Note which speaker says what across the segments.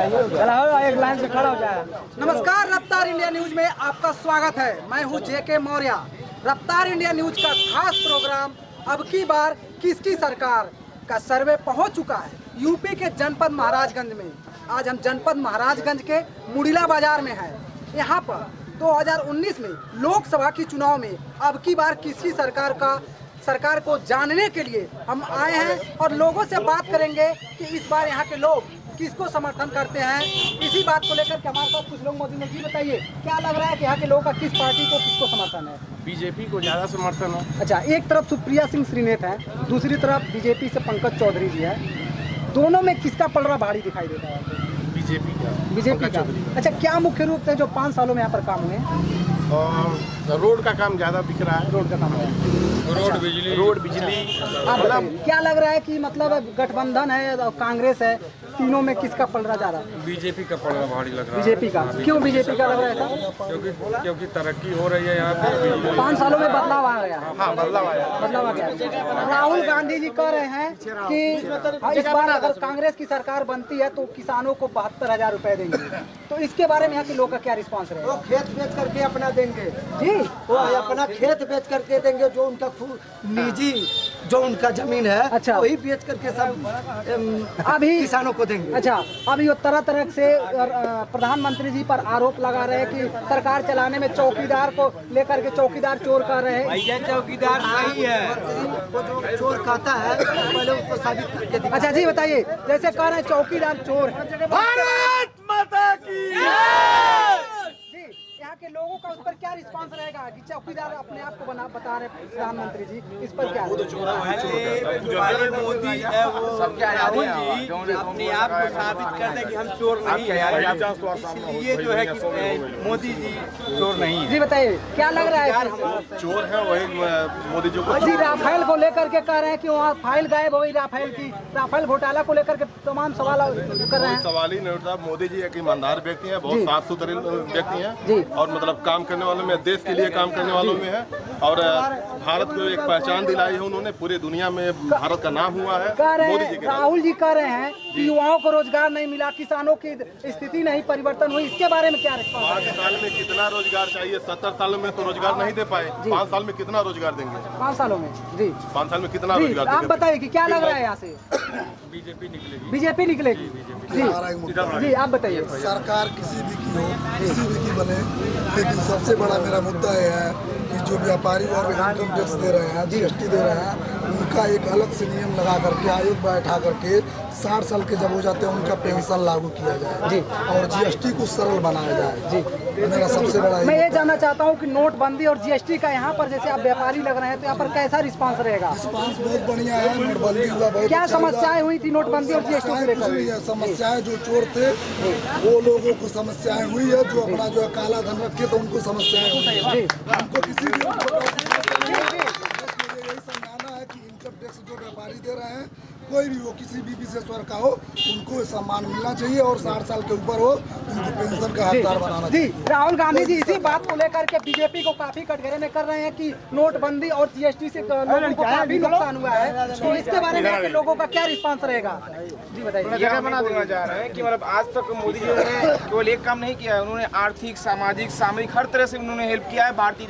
Speaker 1: एक लाइन से खड़ा हो जाए। नमस्कार, रफ्तार इंडिया न्यूज में आपका स्वागत है। मैं हूं जेके मौर्य। रफ्तार इंडिया न्यूज का खास प्रोग्राम अब की बार किसकी सरकार का सर्वे पहुंच चुका है यूपी के जनपद महाराजगंज में। आज हम जनपद महाराजगंज के मुड़िला बाजार में हैं। यहाँ पर 2019 में लोकसभा की चुनाव में अब की बार किसकी सरकार को जानने के लिए हम आए हैं और लोगों से बात करेंगे कि इस बार यहाँ के लोग किसको समर्थन करते हैं। इसी बात को लेकर के हमारे साथ कुछ लोग मौजूद हैं। जी बताइए, क्या लग रहा है कि यहाँ के लोगों का किस पार्टी को किसको समर्थन है?
Speaker 2: बीजेपी को ज़्यादा समर्थन है।
Speaker 1: अच्छा, एक तरफ सुप्रिया सिंह श्रीनेत है, दूसरी तरफ बीजेपी से पंकज चौधरी जी है। दोनों में किसका पलड़ा भारी दिखाई देता है? बीजेपी का। अच्छा, क्या मुख्य रूप से जो 5 सालों में यहाँ पर काम हुए?
Speaker 2: रोड का काम ज़्यादा दिख रहा है।
Speaker 1: रोड का काम है,
Speaker 2: रोड बिजली।
Speaker 1: मतलब क्या लग रहा है कि मतलब गठबंधन है और कांग्रेस है, तीनों में किसका पलड़ा जा रहा है?
Speaker 3: बीजेपी का पलड़ा भारी लग रहा है।
Speaker 1: बीजेपी का। क्यों बीजेपी का लग रहा है ऐसा?
Speaker 3: क्योंकि तरक्की हो रही है यहाँ पे।
Speaker 1: 5 सालों में बदलाव आ गया।
Speaker 2: हाँ, बदलाव आ
Speaker 1: गया। राहुल गांधी जी कह रहे हैं कि इस बार अगर कांग्रेस की सरकार बनती है तो किसानों को 72,000 रुपए देंगे। तो इसके बारे में यहाँ के लोग का क्या रिस्पॉन्स रहेगा?
Speaker 4: वो खेत बेच करके अपना देंगे
Speaker 1: जी,
Speaker 4: वो अपना खेत बेच करके देंगे, जो उनका निजी जो उनका जमीन है।
Speaker 1: अच्छा,
Speaker 4: वही बेच करके सब
Speaker 1: अभी
Speaker 4: किसानों को देंगे।
Speaker 1: अच्छा, अभी वो तरह तरह से प्रधानमंत्री जी पर आरोप लगा रहे हैं कि सरकार चलाने में चौकीदार को लेकर के चौकीदार चोर कर रहे हैं।
Speaker 4: भैया चौकीदार सही है, वो जो चोर कहता है पहले उसको साबित करके दिखा।
Speaker 1: अच्छा जी बताइए, जैसे कह रहे हैं चौकीदार चोर है।
Speaker 2: भारत माता की
Speaker 1: जी, यहाँ के लोगों का उस पर क्या रिस्पांस रहेगा कि चौकीदार अपने आप को बता रहे प्रधानमंत्री जी, इस पर क्या?
Speaker 4: मोदी है वो राहुल जी अपने आप को साबित कर दे कि हम चोर नहीं है, इसलिए जो है कि मोदी जी चोर नहीं है।
Speaker 1: जी बताइए, क्या लग रहा है?
Speaker 2: चोर है वही मोदी जी को।
Speaker 1: जी, राफेल को लेकर के कह रहे हैं कि वहाँ फाइल गायब हो गई राफेल घोटाला को लेकर के तमाम सवाल कर रहे हैं।
Speaker 2: सवाल ही नहीं उठता। मोदी जी एक ईमानदार व्यक्ति है, बहुत साफ सुथरे व्यक्ति हैं
Speaker 1: जी,
Speaker 2: और मतलब काम करने वालों में, देश के लिए काम करने वालों में है और भारत को एक पहचान दिलाई है उन्होंने। पूरी दुनिया में भारत का नाम हुआ है मोदी जी के।
Speaker 1: राहुल जी कह रहे हैं कि युवाओं को रोजगार नहीं मिला, किसानों की स्थिति नहीं परिवर्तन हुई, इसके बारे में क्या रिस्पॉन्स?
Speaker 2: 5 साल में कितना रोजगार चाहिए? 70 सालों में तो रोजगार नहीं दे पाए। 5 साल में कितना रोजगार देंगे?
Speaker 1: 5 सालों में जी,
Speaker 2: 5 साल में कितना
Speaker 1: जी,
Speaker 2: रोजगार
Speaker 1: आप
Speaker 2: देंगे?
Speaker 1: बताइए कि क्या लग रहा है यहाँ से?
Speaker 3: बीजेपी निकलेगी।
Speaker 1: बीजेपी निकलेगी। जी, आप बताइए।
Speaker 5: सरकार किसी भी की हो, किसी भी की बने, लेकिन सबसे बड़ा मेरा मुद्दा यह है कि जो व्यापारी और इनकम टैक्स दे रहे हैं, जीएसटी दे रहे हैं, उनका एक अलग से नियम लगा करके, आयोग बैठा करके 60 साल के जब हो जाते हैं उनका पेंशन लागू किया जाए जी, और जीएसटी को सरल बनाया जाए जी। मेरा सबसे बड़ा
Speaker 1: मैं ये जानना चाहता हूँ कि नोटबंदी और जीएसटी का यहाँ पर जैसे आप व्यापारी लग रहे हैं तो यहाँ पर कैसा रिस्पांस रहेगा?
Speaker 5: रिस्पांस बहुत बढ़िया है। नोटबंदी हुआ, बहुत
Speaker 1: क्या
Speaker 5: अच्छा हुआ।
Speaker 1: समस्याएं हुई थी नोटबंदी और जीएसटी को लेकर?
Speaker 5: समस्याएं जो चोर थे वो लोगों को समस्याएं हुई है, जो अपना जो है काला धन रखे तो उनको समस्याएं हुई है। हमको किसी भी यही समझाना है कि इनकम टैक्स जो व्यापारी दे रहे हैं, कोई भी वो किसी भी विशेष वर्ग का हो, उनको सम्मान मिलना चाहिए और 60 साल के ऊपर हो उनको पेंशन का हकदार बनाना चाहिए।
Speaker 1: जी, राहुल गांधी जी इसी बात को लेकर के बीजेपी को काफी कटघरे में कर रहे हैं कि नोटबंदी और जीएसटी से लोगों को काफी नुकसान हुआ है, तो इसके बारे में आपके लोगों का क्या रिस्पांस रहेगा? जी बताइए।
Speaker 3: जगह बना देना चाह रहे हैं कि मतलब आज तक मोदी जी ने केवल एक काम नहीं किया है, उन्होंने आर्थिक, सामाजिक, सामरिक हर तरह से उन्होंने हेल्प किया है भारतीय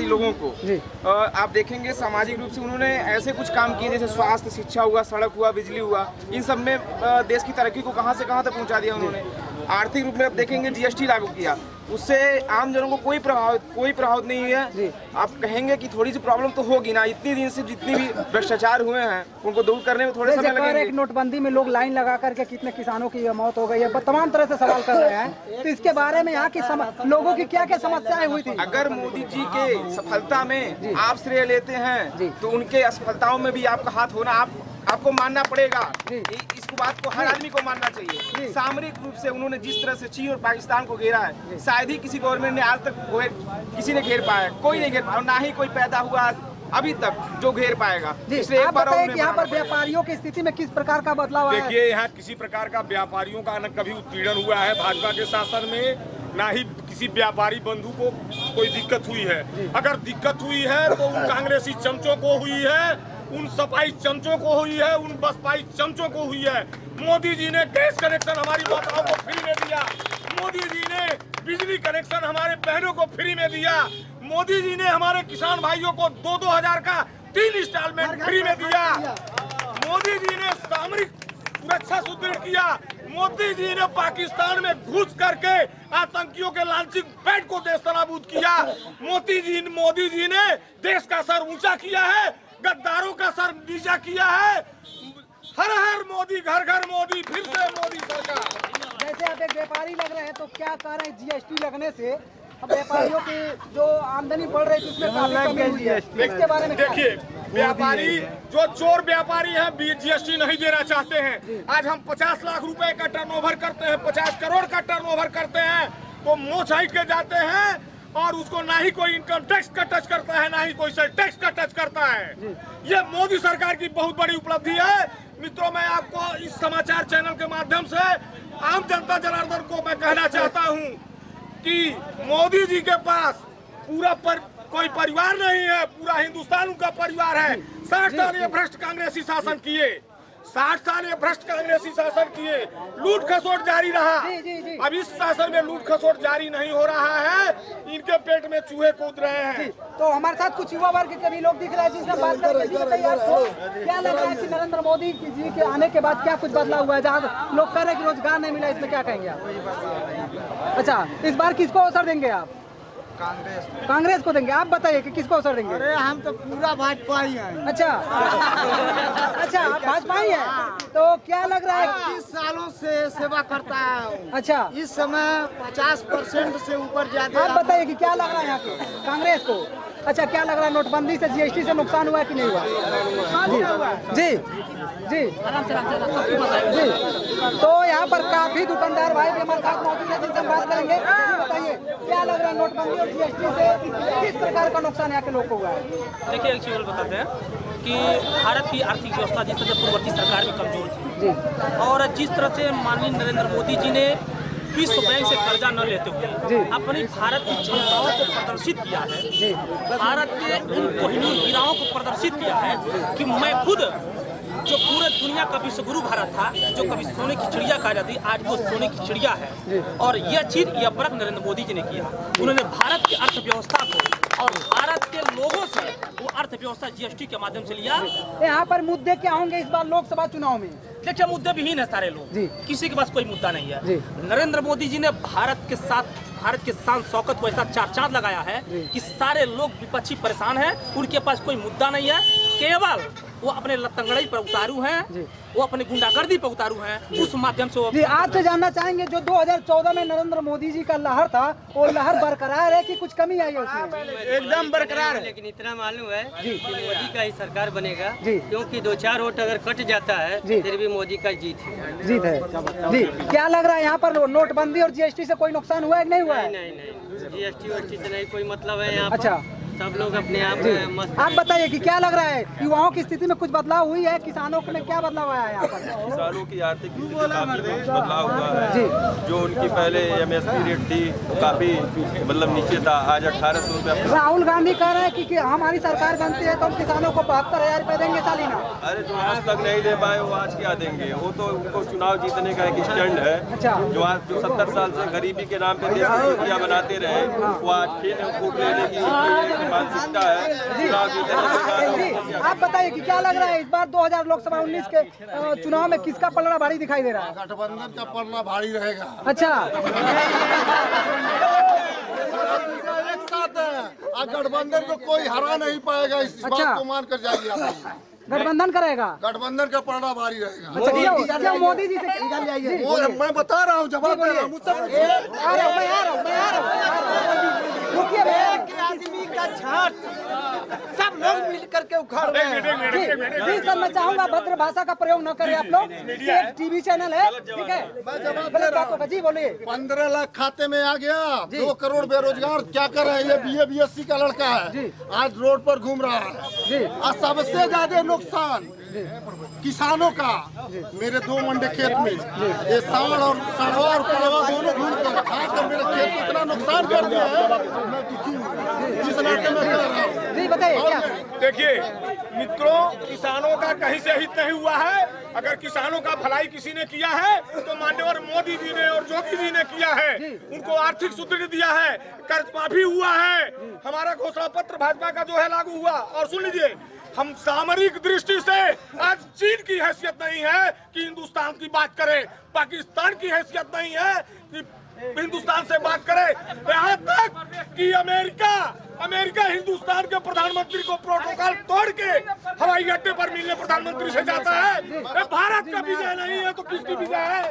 Speaker 3: लोगों को। आप देखेंगे सामाजिक रूप से उन्होंने ऐसे कुछ काम किए जैसे स्वास्थ्य, शिक्षा हुआ, सड़क हुआ, बिजली हुआ, इन सब में देश की तरक्की को कहां से कहां तक पहुंचा दिया उन्होंने। आर्थिक रूप में आप देखेंगे जीएसटी लागू किया, उससे आम जनों को कोई प्रभाव नहीं है। आप कहेंगे कि थोड़ी सी प्रॉब्लम तो होगी ना, इतनी दिन से जितनी भी भ्रष्टाचार हुए हैं उनको दूर करने में थोड़े समय लगेंगे।
Speaker 1: नोटबंदी में लोग लाइन लगा करके कितने किसानों की मौत हो गई है, तमाम तरह से सवाल कर रहे हैं, तो इसके बारे में यहाँ की लोगों की क्या क्या समस्याएं हुई थी?
Speaker 3: अगर मोदी जी के सफलता में आप श्रेय लेते हैं तो उनके असफलताओं में भी आपका हाथ होना आपको मानना पड़ेगा। इस बात को हर आदमी को मानना चाहिए। सामरिक रूप से उन्होंने जिस तरह से चीन और पाकिस्तान को घेरा है, शायद ही किसी गवर्नमेंट ने आज तक किसी ने घेर पाया, कोई नहीं घेर पाया, और ना ही कोई पैदा हुआ अभी तक जो घेर पाएगा।
Speaker 1: इसलिए आप बताइए कि यहाँ पर व्यापारियों की स्थिति में किस प्रकार का बदलाव आया है?
Speaker 6: देखिए, यहाँ किसी प्रकार का व्यापारियों का न कभी उत्पीड़न हुआ है भाजपा के शासन में, ना ही किसी व्यापारी बंधु को कोई दिक्कत हुई है। अगर दिक्कत हुई है तो उन कांग्रेसी चमचों को हुई है, उन सपाई चमचों को हुई है, उन बसपाई चमचों को हुई है। मोदी जी ने गैस कनेक्शन हमारी माताओं को फ्री में दिया, मोदी जी ने बिजली कनेक्शन हमारे बहनों को फ्री में दिया, मोदी जी ने हमारे किसान भाइयों को 2-2 हजार का 3 इंस्टॉलमेंट फ्री में दिया, मोदी जी ने सामरिक सुरक्षा सुदृढ़ किया, मोदी जी ने पाकिस्तान में घुस करके आतंकियों के लॉन्चिंग पैड को देश नाबूद किया, मोदी जी ने देश का सर ऊंचा किया है, गद्दारों का सर नीचा किया है। हर हर मोदी, घर घर मोदी, फिर से मोदी सरकार।
Speaker 1: जैसे आप एक व्यापारी लग रहे हैं, तो क्या कह रहे हैं जीएसटी लगने से अब व्यापारियों की जो आमदनी बढ़ रही है उसमें काफी कमी हुई है, इसके बारे में
Speaker 6: देखिए, व्यापारी जो चोर व्यापारी हैं जीएसटी नहीं देना चाहते हैं। आज हम 50 लाख रुपए का टर्नओवर करते हैं, 50 करोड़ का टर्नओवर करते हैं, तो मुंह छाई के जाते हैं और उसको ना ही कोई इनकम टैक्स का टच करता है, ना ही कोई सेल टैक्स का टच करता है। ये मोदी सरकार की बहुत बड़ी उपलब्धि है। मित्रों, मैं आपको इस समाचार चैनल के माध्यम से आम जनता जनार्दन को मैं कहना चाहता हूं कि मोदी जी के पास कोई परिवार नहीं है, पूरा हिंदुस्तान उनका परिवार है। 60 साल ये भ्रष्ट कांग्रेसी शासन किए, 60 साल ये भ्रष्ट कांग्रेसी शासन किए, लूट खसोट जारी रहा। अब इस शासन में लूट खसोट जारी नहीं हो रहा है, इनके पेट में चूहे कूद रहे हैं।
Speaker 1: तो हमारे साथ कुछ युवा वर्ग के भी लोग दिख रहे हैं जिनसे बात करके बताइए आपको क्या लग रहा है कि नरेंद्र मोदी जी के आने के बाद क्या कुछ बदलाव हुआ है, जहाँ लोग कह रहे हैं कि रोजगार नहीं मिला, इसमें क्या कहेंगे आप? अच्छा, इस बार किसको अवसर देंगे आप? कांग्रेस को देंगे। आप बताइए कि किसको अवसर देंगे?
Speaker 4: अरे हम तो पूरा भाजपा ही हैं।
Speaker 1: अच्छा अच्छा, आप भाजपा ही हैं, तो क्या लग रहा है?
Speaker 4: 30 सालों से सेवा करता है।
Speaker 1: अच्छा,
Speaker 4: इस समय 50% से ऊपर ज्यादा।
Speaker 1: आप बताइए कि क्या लग रहा है यहाँ पे कांग्रेस को? अच्छा, क्या लग रहा है, नोटबंदी से जीएसटी से नुकसान हुआ है कि नहीं हुआ? जी जी जी। तो यहाँ पर काफी दुकानदार भाई भी हमारे साथ मौजूद है जिनसे हम बात करेंगे। बताइए क्या लग रहा है, नोटबंदी और जीएसटी से किस प्रकार का नुकसान यहाँ के लोग को हुआ है?
Speaker 7: देखिए, एक चीज बताते हैं कि भारत की आर्थिक व्यवस्था जिस तरह से पूर्ववर्ती सरकार में कमजोर थी और जिस तरह से माननीय नरेंद्र मोदी जी ने विश्व बैंक से कर्जा न लेते हुए अपनी भारत की क्षमताओं को प्रदर्शित किया है, भारत के उन कोहिनूर हीराओं को प्रदर्शित किया है कि मैं खुद जो पूरे दुनिया का विश्वगुरु भारत था, जो कभी सोने की चिड़िया कहा जाती, आज वो सोने की चिड़िया है। और यह चीज, यह परख नरेंद्र मोदी जी ने किया। उन्होंने भारत की अर्थव्यवस्था को और भारत के लोगों से वो अर्थव्यवस्था जीएसटी के माध्यम से लिया।
Speaker 1: यहाँ पर मुद्दे क्या होंगे इस बार लोकसभा चुनाव में?
Speaker 7: देखिए, मुद्दे विहीन है सारे लोग, किसी के पास कोई मुद्दा नहीं है। नरेंद्र मोदी जी ने भारत के साथ भारत के शान शौकत को ऐसा चार चांद लगाया है कि सारे लोग विपक्षी परेशान हैं, उनके पास कोई मुद्दा नहीं है। केवल वो अपने लतंगड़ई पर उतारू हैं, वो अपने गुंडागर्दी पर उतारू हैं, उस माध्यम से वो।
Speaker 1: आपसे जानना चाहेंगे, जो 2014 में नरेंद्र मोदी जी का लहर था, वो लहर बरकरार है कि कुछ कमी आई है उसमें?
Speaker 4: एकदम बरकरार है।
Speaker 8: लेकिन इतना मालूम है कि मोदी का ही सरकार बनेगा, क्योंकि 2-4 वोट अगर कट जाता है फिर भी मोदी का जीत है।
Speaker 1: जी। क्या लग रहा है यहाँ पर नोटबंदी और जीएसटी से कोई नुकसान हुआ है कि नहीं हुआ है?
Speaker 8: नहीं, जीएसटी वेएसटी से नहीं कोई मतलब है यहाँ।
Speaker 1: अच्छा,
Speaker 8: सब लोग अपने आप में मस्त।
Speaker 1: आप बताइए कि क्या लग रहा है, युवाओं की स्थिति में कुछ बदलाव हुई है? किसानों में क्या बदलाव आया है यहाँ पर?
Speaker 9: किसानों की आर्थिक स्थिति काफी बदलाव हुआ है। जो उनकी पहले एमएसपी रेट थी वो काफी मतलब नीचे था, आज 1800 रुपये।
Speaker 1: राहुल गांधी कह रहे हैं कि हमारी सरकार बनती है तो हम किसानों को 72,000 रुपए देंगे सालाना।
Speaker 9: अरे जो आज तक नहीं दे पाए वो आज क्या देंगे? वो तो उनको चुनाव जीतने का एक स्टैंड है। जो 70 साल से गरीबी के नाम पे देश की नीतियां बनाते रहे, वो आज खेल कूद लेने की मानसिकता है।
Speaker 1: आप बताइए कि क्या लग रहा है इस बार 2000 लोकसभा 19 के चुनाव में किसका पलड़ा भारी दिखाई दे रहा है?
Speaker 5: गठबंधन का पलड़ा भारी रहेगा।
Speaker 1: अच्छा,
Speaker 5: एक साथ है, गठबंधन को कोई हरा नहीं पाएगा, इस बात को मान कर जाइए आप।
Speaker 1: गठबंधन करेगा,
Speaker 5: गठबंधन का पलड़ा भारी रहेगा।
Speaker 1: अच्छा, मोदी जी से निकल जाइए।
Speaker 5: मैं बता रहा हूँ, जवाब दे रहा हूँ।
Speaker 4: आदमी का छाट सब लोग मिल करके उखाड़ रहे हैं।
Speaker 1: जी सर, मैं चाहूंगा भद्र भाषा का प्रयोग न करें आप लोग, एक टीवी चैनल है, ठीक है? गलत बात होगा। जी बोलिए।
Speaker 5: 15 लाख खाते में आ गया, 2 करोड़ बेरोजगार क्या कर रहे हैं? ये BA BSc का लड़का है, आज रोड पर घूम रहा है। और सबसे ज्यादा नुकसान किसानों का मेरे 2 मंडे खेत में ये सांड और सड़वा और पड़वा दोनों घूमकर खाकर मेरे खेत को इतना नुकसान कर दिया है, मैं दुखी हूँ। इस नाते में कह रहा हूँ।
Speaker 1: जी बताइए क्या?
Speaker 6: देखिए मित्रों, किसानों का कहीं से हित नहीं हुआ है। अगर किसानों का भलाई किसी ने किया है तो माननीय मोदी जी ने और योगी जी ने किया है। उनको आर्थिक सुदृढ़ दिया है, कर्ज माफी हुआ है, हमारा घोषणा पत्र भाजपा का जो है लागू हुआ। और सुन लीजिए, हम सामरिक दृष्टि से आज चीन की हैसियत नहीं है कि हिंदुस्तान की बात करें, पाकिस्तान की हैसियत नहीं है कि हिंदुस्तान से बात करें, यहाँ तक कि अमेरिका हिंदुस्तान के प्रधानमंत्री को प्रोटोकॉल तोड़ के हवाई अड्डे पर मिलने प्रधानमंत्री से जाता है। भारत का विजय नहीं है तो किसकी विजय है?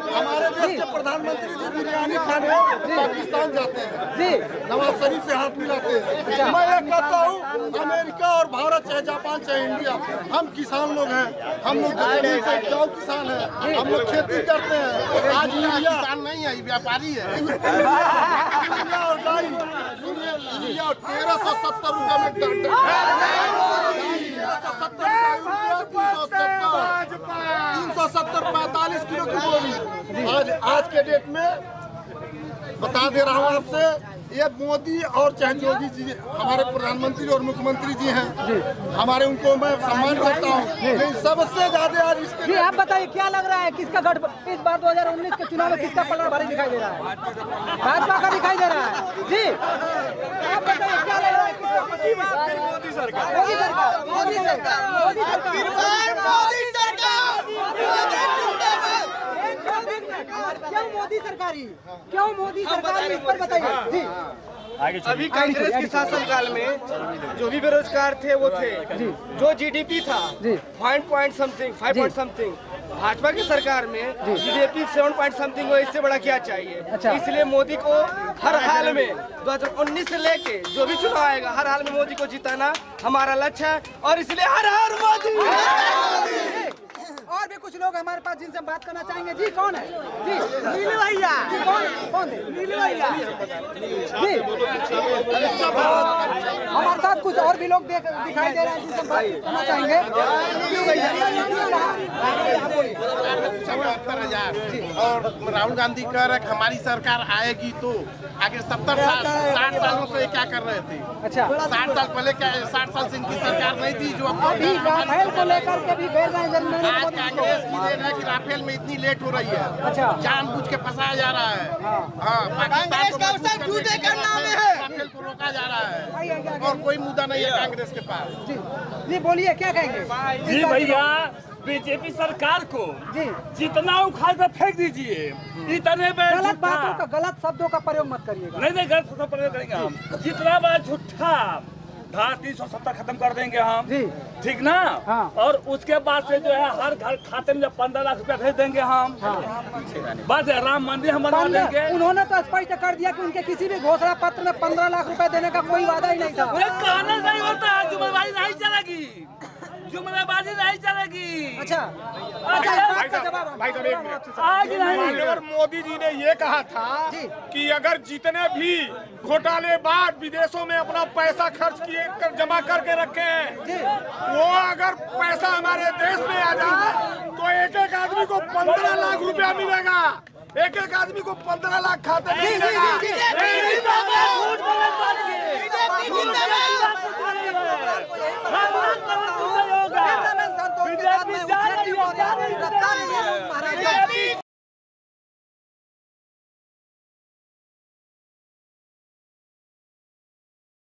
Speaker 5: हमारे देश के प्रधानमंत्री जी बिरयानी खाने पाकिस्तान जाते हैं, नवाज शरीफ से हाथ मिलाते हैं। मैं ये कहता हूँ, अमेरिका और भारत चाहे जापान चाहे इंडिया, हम किसान लोग हैं, हम लोग जमीन से उपजाऊ किसान हैं, हम लोग खेती करते हैं। आज यूरिया किसान नहीं है, व्यापारी है। यूरिया और डाई, यूरिया 1370 रुपये में 370 45 किलो की बोरी आज के डेट में बता दे रहा हूँ आपसे। ये मोदी और चाहे योगी जी हमारे प्रधानमंत्री और मुख्यमंत्री जी हैं, हमारे उनको मैं सम्मान करता हूँ, लेकिन सबसे ज्यादा आज इसके।
Speaker 1: जी आप बताइए क्या लग रहा है, किसका गठ इस बार 2019 के चुनाव में किसका पलड़ा भारी दिखाई दे रहा है? भाजपा का दिखाई दे रहा है। जी आप बताइए क्या लग रहा है? मोदी सरकार, मोदी सरकार, मोदी सरकार, मोदी सरकार, मोदी सरकार। क्यों मोदी सरकारी, क्यों मोदी सरकार, इस पर बताइए। जी
Speaker 3: अभी कांग्रेस के शासनकाल में जो भी बेरोजगार थे वो थे, जो जीडीपी था 5 समथिंग, भाजपा की सरकार में जीडीपी 7 पॉइंट समथिंग हो। इससे बड़ा क्या चाहिए? इसलिए मोदी को हर हाल में 2019 से लेके जो भी चुनाव आएगा, हर हाल में मोदी को जिताना हमारा लक्ष्य है, और इसलिए हर हर मोदी।
Speaker 1: और भी कुछ लोग हमारे पास जिनसे बात करना चाहेंगे। जी कौन है? जी नीलू भैया। कौन है? नीलू भैया। जी हमारे साथ कुछ और भी लोग दिखाई दे रहे हैं जिनसे बात करना चाहेंगे।
Speaker 10: और राहुल गांधी कह रहे कि हमारी सरकार आएगी तो आगे 60 सालों से क्या कर रहे थे?
Speaker 1: अच्छा
Speaker 10: 60 साल पहले क्या 60 साल से इनकी सरकार नहीं थी जो
Speaker 1: राफेल को लेकर के भी बेर रहे हैं।
Speaker 10: आज कांग्रेस की देन है कि राफेल में इतनी लेट हो रही है।
Speaker 1: अच्छा
Speaker 10: जानबूझ के फंसाया जा रहा है। हाँ कांग्रेस का राफेल को रोका जा रहा है और कोई मुद्दा नहीं है कांग्रेस के पास।
Speaker 1: जी बोलिए क्या कहेंगे?
Speaker 11: जी भैया, बीजेपी सरकार को जितना उखाड़ कर फेंक दीजिए, इतने
Speaker 1: गलत बातों का, गलत शब्दों का प्रयोग मत करिएगा।
Speaker 11: नहीं गलत शब्दों का प्रयोग करेंगे हम। जितना बार झूठा धारा 370 खत्म कर देंगे हम, ठीक ना? और उसके बाद से जो है हर घर खाते में 15 लाख रुपया भेज देंगे हम। बस राम मंदिर हम बनवा देंगे।
Speaker 1: उन्होंने तो स्पष्ट कर दिया कि उनके किसी भी घोषणा पत्र में 15 लाख रुपए देने का कोई वादा ही नहीं था।
Speaker 11: कानून नहीं होता, जुम्मेदारी नहीं चलेगी, जुम्मेदारी नहीं चलेगी।
Speaker 1: अच्छा
Speaker 6: माननीय मोदी जी ने ये कहा था कि अगर जितने भी घोटालेबाज विदेशों में अपना पैसा खर्च किए जमा करके रखे हैं, वो अगर पैसा हमारे देश में आ जाए तो एक एक आदमी को 15 लाख रुपया मिलेगा। एक एक आदमी को 15 लाख खाते में मिलेगा।